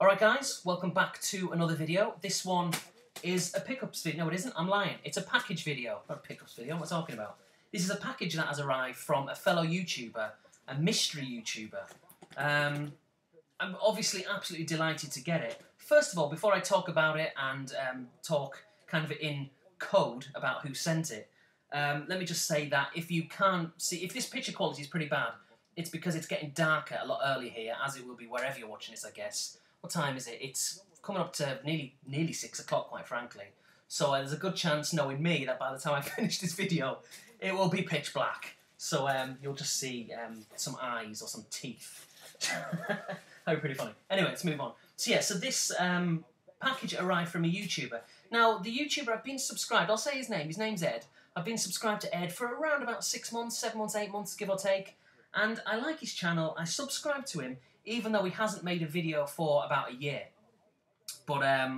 Alright guys, welcome back to another video. This one is a pickups video. No, it isn't. I'm lying. It's a package video. Not a pickups video. What am I talking about? This is a package that has arrived from a fellow YouTuber, a mystery YouTuber. I'm obviously absolutely delighted to get it. First of all, before I talk about it and talk kind of in code about who sent it, let me just say that if you can't see, if this picture quality is pretty bad, it's because it's getting darker a lot earlier here, as it will be wherever you're watching this, I guess. What time is it? It's coming up to nearly 6 o'clock, quite frankly. So there's a good chance, knowing me, that by the time I finish this video, it will be pitch black. So you'll just see some eyes or some teeth. That would be pretty funny. Anyway, let's move on. So yeah, so this package arrived from a YouTuber. Now, the YouTuber, I've been subscribed, I'll say his name, his name's Ed. I've been subscribed to Ed for around about 6 months, 7 months, 8 months, give or take. And I like his channel, I subscribe to him, even though he hasn't made a video for about a year. But,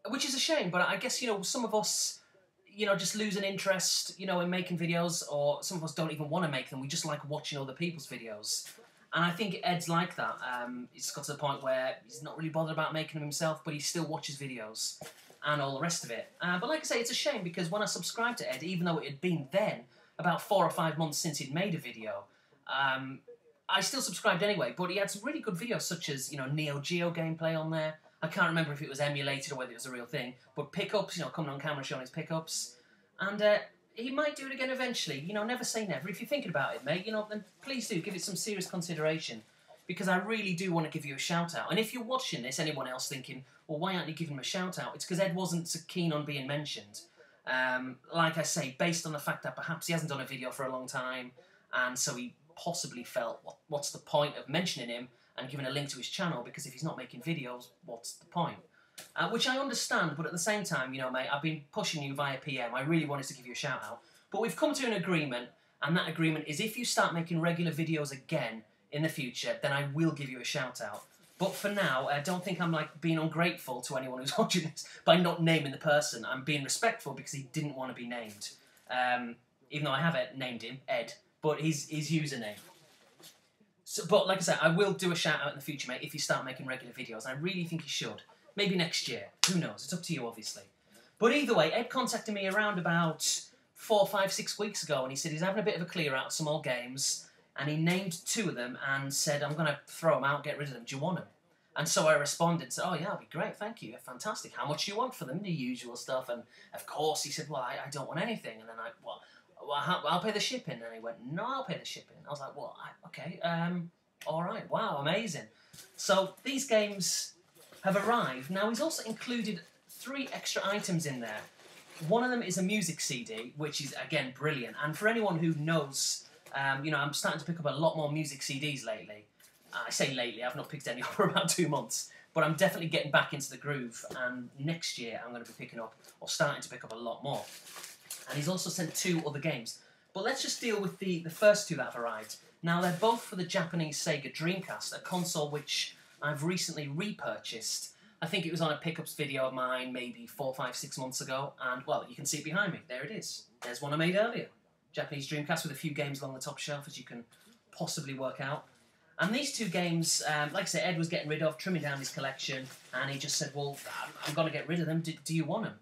which is a shame, but I guess, you know, some of us, you know, just lose an interest, you know, in making videos, or some of us don't even want to make them, we just like watching other people's videos. And I think Ed's like that. He's got to the point where he's not really bothered about making them himself, but he still watches videos and all the rest of it. But like I say, it's a shame, because when I subscribed to Ed, even though it had been then about 4 or 5 months since he'd made a video, I still subscribed anyway, but he had some really good videos, such as, you know, Neo Geo gameplay on there. I can't remember if it was emulated or whether it was a real thing, but pickups, you know, coming on camera showing his pickups. And he might do it again eventually. You know, never say never. If you're thinking about it, mate, you know, then please do give it some serious consideration, because I really do want to give you a shout out. And if you're watching this, anyone else thinking, well, why aren't you giving him a shout out? It's because Ed wasn't so keen on being mentioned. Like I say, based on the fact that perhaps he hasn't done a video for a long time, and so he possibly felt, what's the point of mentioning him and giving a link to his channel, because if he's not making videos, what's the point? Which I understand, but at the same time, you know, mate, I've been pushing you via PM. I really wanted to give you a shout out. But we've come to an agreement, and that agreement is if you start making regular videos again in the future, then I will give you a shout out. But for now, I don't think I'm like being ungrateful to anyone who's watching this by not naming the person. I'm being respectful because he didn't want to be named. Even though I have named him, Ed, but his username. So, but like I said, I will do a shout out in the future, mate, if you start making regular videos. I really think you should. Maybe next year. Who knows? It's up to you, obviously. But either way, Ed contacted me around about 4, 5, 6 weeks ago, and he said he's having a bit of a clear out of some old games, and he named 2 of them and said, I'm going to throw them out, get rid of them. Do you want them? And so I responded, said, oh yeah, that'd be great, thank you, fantastic. How much do you want for them? The usual stuff. And of course he said, well, I don't want anything. And then well, I'll pay the shipping. And he went, no, I'll pay the shipping. I was like, well, okay, all right, wow, amazing. So these games have arrived. Now, he's also included 3 extra items in there. One of them is a music CD, which is, again, brilliant. And for anyone who knows, you know, I'm starting to pick up a lot more music CDs lately. I say lately, I've not picked any up for about 2 months. But I'm definitely getting back into the groove. And next year, I'm going to be picking up, or starting to pick up a lot more. And he's also sent 2 other games. But let's just deal with the first 2 that have arrived. Now, they're both for the Japanese Dreamcast, a console which I've recently repurchased. I think it was on a pickups video of mine maybe 4, 5, 6 months ago. And, well, you can see it behind me. There it is. There's one I made earlier. Japanese Dreamcast with a few games along the top shelf, as you can possibly work out. And these 2 games, like I said, Ed was getting rid of, trimming down his collection. And he just said, well, I'm going to get rid of them. Do you want them?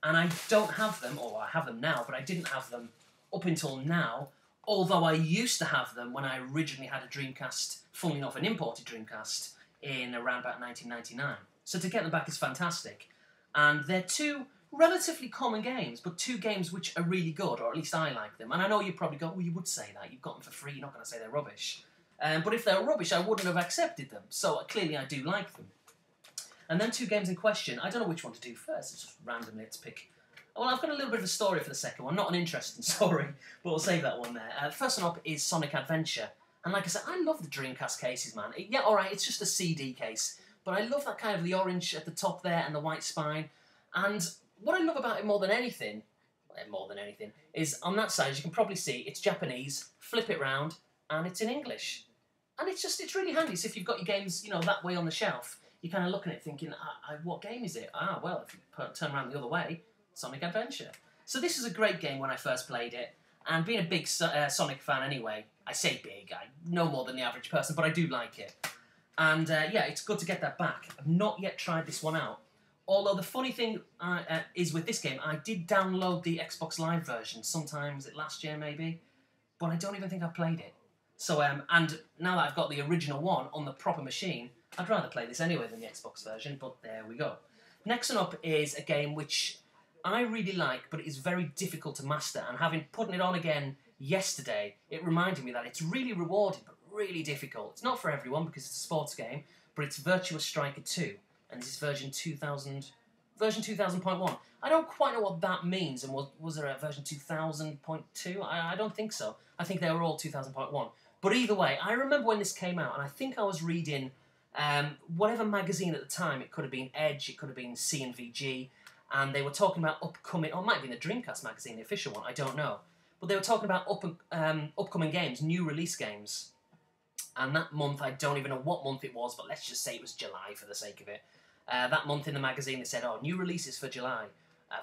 And I don't have them, or I have them now, but I didn't have them up until now, although I used to have them when I originally had a Dreamcast, funnily enough, an imported Dreamcast, in around about 1999. So to get them back is fantastic. And they're 2 relatively common games, but 2 games which are really good, or at least I like them. And I know you probably go, well, you would say that, you've got them for free, you're not going to say they're rubbish. But if they're rubbish, I wouldn't have accepted them. So clearly I do like them. And then 2 games in question, I don't know which one to do first, it's just randomly, let's pick. Well, I've got a little bit of a story for the second one, not an interesting story, but we'll save that one there. First one up is Sonic Adventure. And like I said, I love the Dreamcast cases, man. Yeah, alright, it's just a CD case, but I love that kind of the orange at the top there and the white spine. And what I love about it more than anything, is on that side, as you can probably see, it's Japanese, flip it round, and it's in English. And it's really handy, so if you've got your games, you know, that way on the shelf, you're kind of looking at it thinking, what game is it? Well, if you turn around the other way, Sonic Adventure. So this is a great game when I first played it, and being a big Sonic fan anyway, I say big, I know more than the average person, but I do like it. And yeah, it's good to get that back. I've not yet tried this one out. Although the funny thing is with this game, I did download the Xbox Live version sometime, last year maybe, but I don't even think I've played it. So, and now that I've got the original one on the proper machine, I'd rather play this anyway than the Xbox version, but there we go. Next one up is a game which I really like, but it is very difficult to master, and having put it on again yesterday, it reminded me that it's really rewarding, but really difficult. It's not for everyone because it's a sports game, but it's Virtua Striker 2. And this is version 2000.1. I don't quite know what that means, and was there a version 2000.2? I don't think so. I think they were all 2000.1. But either way, I remember when this came out, and I think I was reading whatever magazine at the time. It could have been Edge, it could have been C&VG, and they were talking about upcoming, or it might have been the Dreamcast magazine, the official one, I don't know. But they were talking about upcoming games, new release games. And that month, I don't even know what month it was, but let's just say it was July for the sake of it. That month in the magazine they said, oh, new releases for July,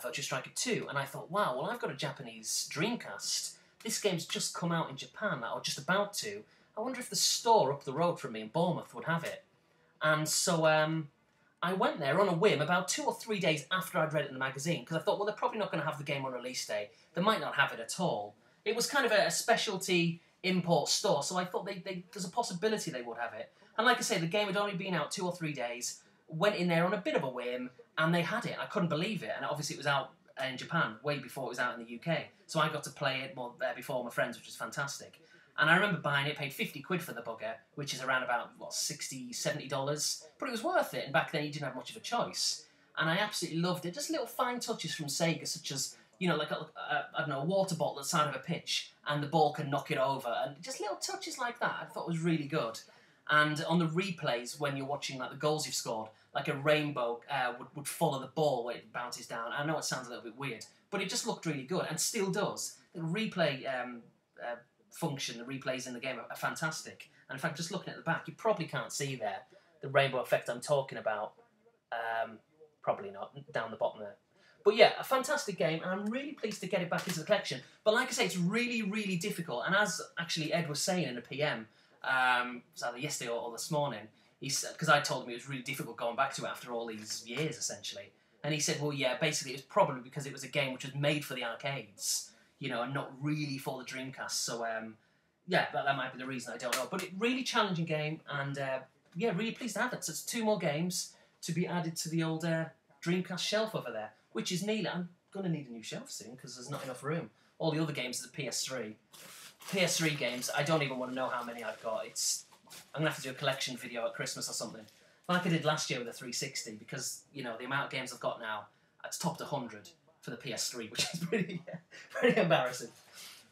Virtua Striker 2, and I thought, wow, well I've got a Japanese Dreamcast. This game's just come out in Japan, or just about to. I wonder if the store up the road from me in Bournemouth would have it. And so I went there on a whim about 2 or 3 days after I'd read it in the magazine, because I thought, well, they're probably not going to have the game on release day. They might not have it at all. It was kind of a specialty import store, so I thought there's a possibility they would have it. And like I say, the game had only been out 2 or 3 days, went in there on a bit of a whim, and they had it. I couldn't believe it, and obviously it was out in Japan way before it was out in the UK, so I got to play it before my friends, which was fantastic. And I remember buying it, paid 50 quid for the bugger, which is around about, what, $60, $70, but it was worth it, and back then you didn't have much of a choice. And I absolutely loved it. Just little fine touches from Sega, such as, you know, like I don't know, a water bottle at the side of a pitch, and the ball can knock it over, and just little touches like that I thought was really good. And on the replays, when you're watching like the goals you've scored, like a rainbow would follow the ball when it bounces down. I know it sounds a little bit weird, but it just looked really good, and still does. The replay function, the replays in the game are fantastic. And in fact, just looking at the back, you probably can't see there the rainbow effect I'm talking about. Probably not, down the bottom there. But yeah, a fantastic game, and I'm really pleased to get it back into the collection. But like I say, it's really, really difficult. And as actually Ed was saying in a PM, it was either yesterday or this morning, he said, because I told him it was really difficult going back to it after all these years, essentially. And he said, well, yeah, basically it was probably because it was a game which was made for the arcades, you know, and not really for the Dreamcast. So, yeah, that might be the reason, I don't know. But really challenging game, and yeah, really pleased to have it. So it's 2 more games to be added to the old Dreamcast shelf over there, which is nearly... I'm going to need a new shelf soon, because there's not enough room. All the other games are the PS3. PS3 games, I don't even want to know how many I've got. I'm going to have to do a collection video at Christmas or something, like I did last year with the 360, because, you know, the amount of games I've got now, it's topped 100 for the PS3, which is pretty embarrassing.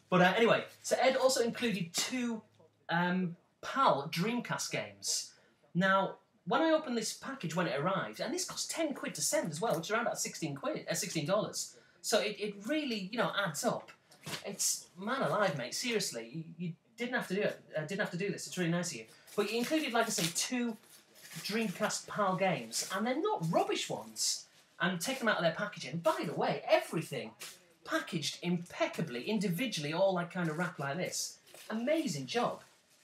But anyway, so Ed also included 2 PAL Dreamcast games. Now, when I opened this package when it arrived, and this cost 10 quid to send as well, which is around about $16. So it really, you know, adds up. It's, man alive, mate, seriously, you didn't have to do it. Didn't have to do this. It's really nice of you. But you included, like I say, 2 Dreamcast PAL games, and they're not rubbish ones. And take them out of their packaging. By the way, everything packaged impeccably, individually, all like kind of wrapped like this. Amazing job.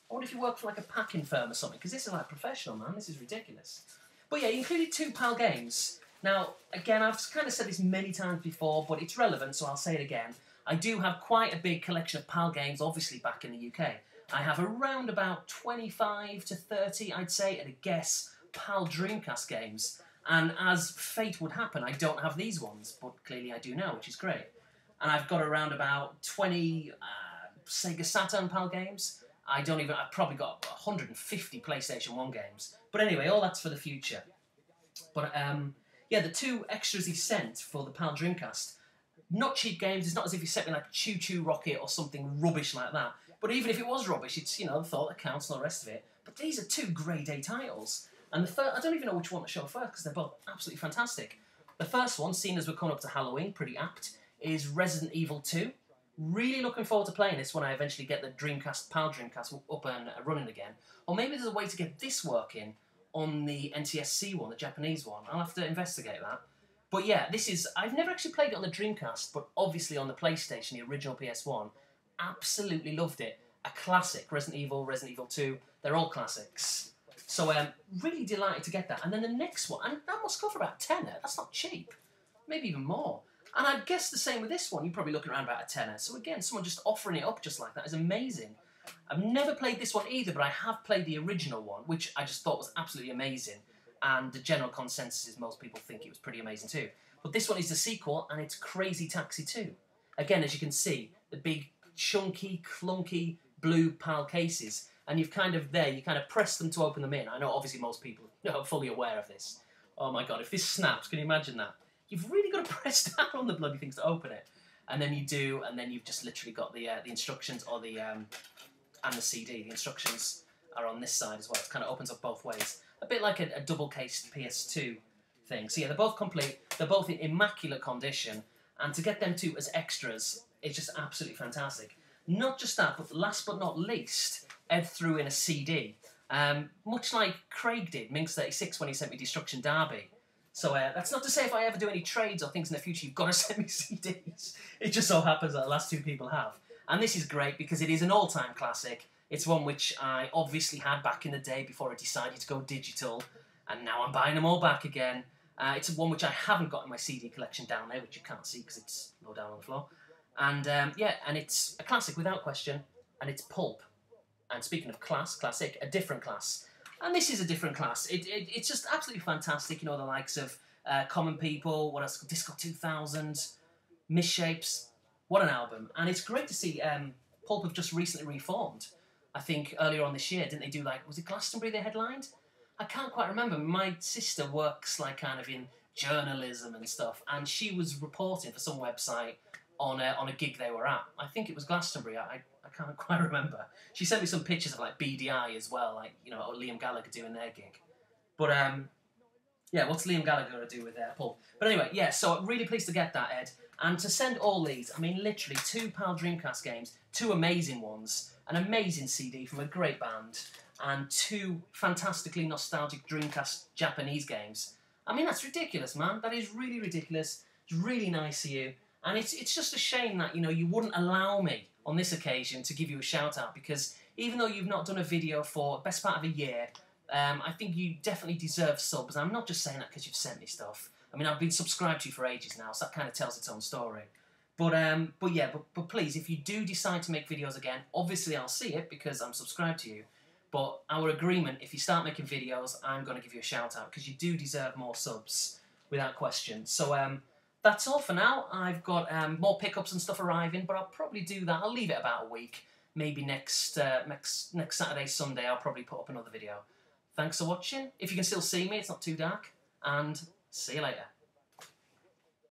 I wonder if you work for like a packing firm or something, because this is like professional, man. This is ridiculous. But yeah, you included 2 PAL games. Now, again, I've kind of said this many times before, but it's relevant, so I'll say it again. I do have quite a big collection of PAL games, obviously back in the UK. I have around about 25 to 30, I'd say, at a guess, PAL Dreamcast games. And as fate would happen, I don't have these ones, but clearly I do now, which is great. And I've got around about 20 Sega Saturn PAL games. I've probably got 150 PlayStation 1 games. But anyway, all that's for the future. But yeah, the 2 extras he sent for the PAL Dreamcast, not cheap games. It's not as if he sent me like a Choo Choo Rocket or something rubbish like that. But even if it was rubbish, it's, you know, the thought that counts and all the rest of it. But these are 2 grade A titles. And the first, I don't even know which one to show first, because they're both absolutely fantastic. The first one, seeing as we're coming up to Halloween, pretty apt, is Resident Evil 2. Really looking forward to playing this when I eventually get the PAL Dreamcast up and running again. Or maybe there's a way to get this working on the NTSC one, the Japanese one. I'll have to investigate that. But yeah, this is... I've never actually played it on the Dreamcast, but obviously on the PlayStation, the original PS1. Absolutely loved it. A classic. Resident Evil 2, they're all classics. So really delighted to get that. And then the next one, and that must go for about a tenner. That's not cheap. Maybe even more. And I'd guess the same with this one. You're probably looking around about a tenner. So again, someone just offering it up just like that is amazing. I've never played this one either, but I have played the original one, which I just thought was absolutely amazing. And the general consensus is most people think it was pretty amazing too. But this one is the sequel, and it's Crazy Taxi 2. Again, as you can see, the big, chunky, clunky blue PAL cases. And you kind of press them to open them in. I know obviously most people are fully aware of this. Oh my god, if this snaps, can you imagine that? You've really got to press down on the bloody things to open it. And then you do, and then you've just literally got the instructions or and the CD. The instructions are on this side as well. It kind of opens up both ways. A bit like a double-cased PS2 thing. So yeah, they're both complete. They're both in immaculate condition. And to get them two as extras is just absolutely fantastic. Not just that, but last but not least, Ed threw in a CD. Much like Craig did, Minx36, when he sent me Destruction Derby. So that's not to say if I ever do any trades or things in the future, you've got to send me CDs. It just so happens that the last two people have. And this is great because it is an all-time classic. It's one which I obviously had back in the day before I decided to go digital. And now I'm buying them all back again. It's one which I haven't got in my CD collection down there, which you can't see because it's low down on the floor. And yeah, and it's a classic without question. And it's pulp. And speaking of classic, a different class. And this is a different class. It's just absolutely fantastic. You know, the likes of Common People, what else? Disco 2000, Misshapes. What an album. And it's great to see Pulp have just recently reformed. I think earlier on this year, didn't they do was it Glastonbury they headlined? I can't quite remember. My sister works kind of in journalism and stuff, and she was reporting for some website on a gig they were at. I think it was Glastonbury. I can't quite remember. She sent me some pictures of BDI as well, Liam Gallagher doing their gig. But yeah, what's Liam Gallagher going to do with Pulp? But anyway, yeah, so I'm really pleased to get that, Ed. And to send all these, I mean, literally 2 PAL Dreamcast games, 2 amazing ones, an amazing CD from a great band, and 2 fantastically nostalgic Dreamcast Japanese games. I mean, that's ridiculous, man. That is really ridiculous. It's really nice of you. And it's just a shame that, you wouldn't allow me on this occasion to give you a shout-out, because even though you've not done a video for the best part of a year, I think you definitely deserve subs. I'm not just saying that because you've sent me stuff. I mean, I've been subscribed to you for ages now, so that kind of tells its own story. But please, if you do decide to make videos again, obviously I'll see it because I'm subscribed to you. But our agreement, if you start making videos, I'm going to give you a shout-out because you do deserve more subs, without question. So that's all for now. I've got more pickups and stuff arriving, but I'll probably do that. I'll leave it about a week. Maybe next Saturday, Sunday, I'll probably put up another video. Thanks for watching. If you can still see me, it's not too dark. And see you later.